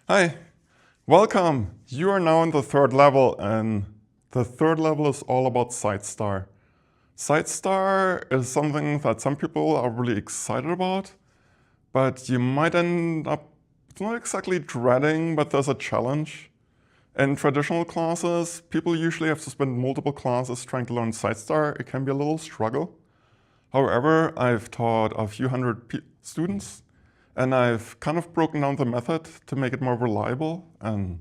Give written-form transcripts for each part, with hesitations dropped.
Hi, welcome. You are now in the third level, and the third level is all about SideStar. SideStar is something that some people are really excited about, but you might end up not exactly dreading, but there's a challenge. In traditional classes, people usually have to spend multiple classes trying to learn SideStar. It can be a little struggle. However, I've taught a few hundred students, and I've kind of broken down the method to make it more reliable and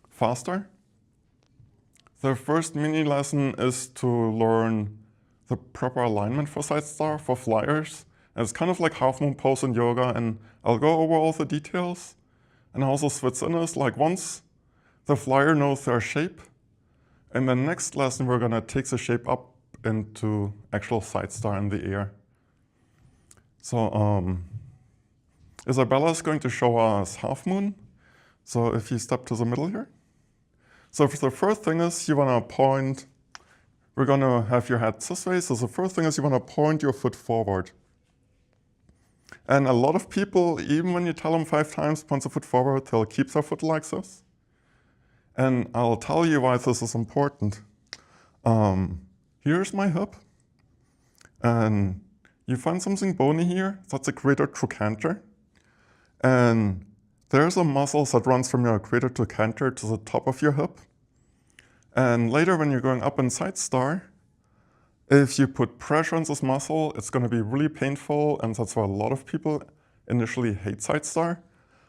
faster. The first mini lesson is to learn the proper alignment for SideStar for flyers. And it's kind of like half moon pose in yoga, and I'll go over all the details. And also switch in is like once the flyer knows their shape, in the next lesson we're gonna take the shape up into actual SideStar in the air. So Isabella is going to show us half moon. So if you step to the middle here. So the first thing is you want to point, we're going to have your head this way. So the first thing is you want to point your foot forward. And a lot of people, even when you tell them 5 times, point the foot forward, they'll keep their foot like this. And I'll tell you why this is important. Here's my hip. And you find something bony here. That's a greater trochanter. And there's a muscle that runs from your greater trochanter to the top of your hip. And later when you're going up in SideStar, if you put pressure on this muscle, it's going to be really painful, and that's why a lot of people initially hate SideStar.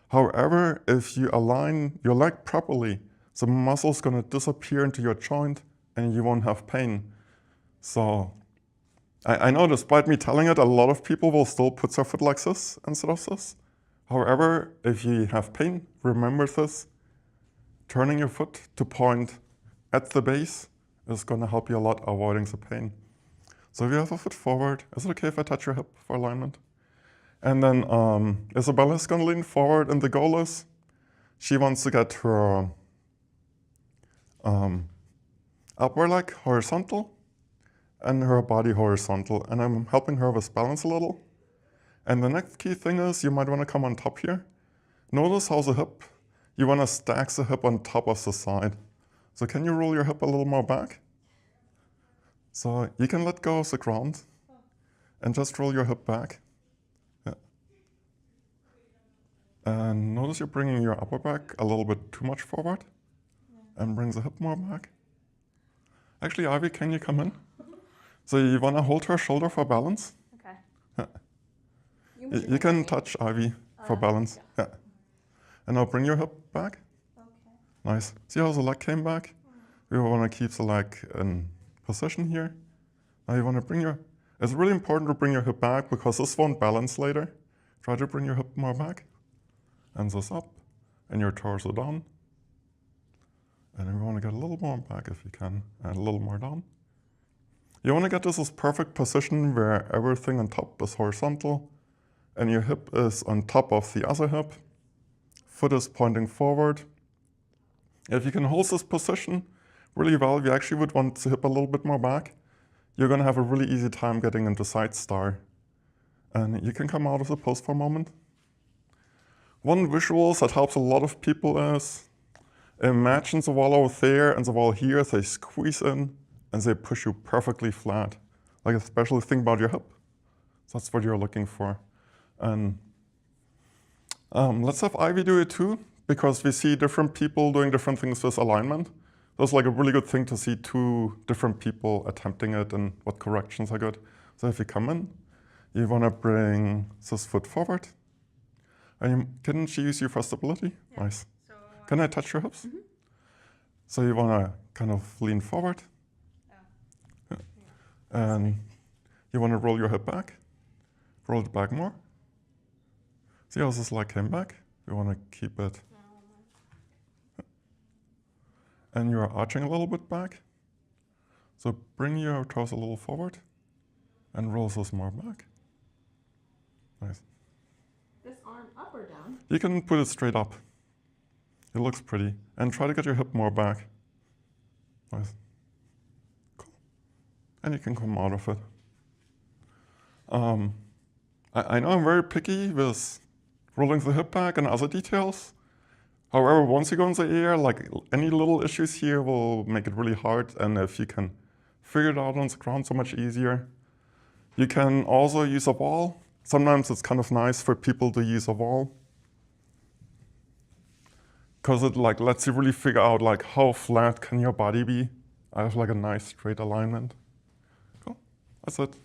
However, if you align your leg properly, the muscle is going to disappear into your joint and you won't have pain. So I know despite me telling it, a lot of people will still put their foot like this instead of this. However, if you have pain, remember this. Turning your foot to point at the base is going to help you a lot avoiding the pain. So if you have a foot forward, is it okay if I touch your hip for alignment? And then Isabella is going to lean forward, and the goal is she wants to get her upper leg horizontal and her body horizontal. And I'm helping her with balance a little. And the next key thing is you might want to come on top here. Notice how the hip, you want to stack the hip on top of the side. So can you roll your hip a little more back? So you can let go of the ground and just roll your hip back. Yeah. And notice you're bringing your upper back a little bit too much forward, and bring the hip more back. Actually, Ivy, can you come in? So you want to hold her shoulder for balance? Okay. Yeah. You can touch Ivy for balance. Yeah. And now bring your hip back. Okay. Nice. See how the leg came back? We want to keep the leg in position here. Now you want to bring your, it's really important to bring your hip back because this won't balance later. Try to bring your hip more back. And this up. And your torso down. And then we want to get a little more back if you can. And a little more down. You want to get this perfect position where everything on top is horizontal. And your hip is on top of the other hip. Foot is pointing forward. If you can hold this position really well, you actually would want the hip a little bit more back. You're going to have a really easy time getting into SideStar. And you can come out of the pose for a moment. One visual that helps a lot of people is, imagine the wall over there and the wall here, they squeeze in and they push you perfectly flat. Like especially think about your hip. That's what you're looking for. And let's have Ivy do it too, because we see different people doing different things with alignment. That's like a really good thing to see 2 different people attempting it and what corrections are good. So if you come in, you want to bring this foot forward. And can she use you for stability? Yeah. Nice. So, can I touch your hips? Mm-hmm. So you want to kind of lean forward. Yeah. And you want to roll your hip back. Roll it back more. See how this leg came back? We want to keep it. And you're arching a little bit back. So bring your toes a little forward and roll this more back. Nice. This arm up or down? You can put it straight up. It looks pretty. And try to get your hip more back. Nice. Cool. And you can come out of it. I know I'm very picky with rolling the hip back and other details. However, once you go in the air, like any little issues here will make it really hard. And if you can figure it out on the ground, so much easier. You can also use a wall. Sometimes it's kind of nice for people to use a wall, because it like lets you really figure out like how flat can your body be. I have like a nice straight alignment. Cool, that's it.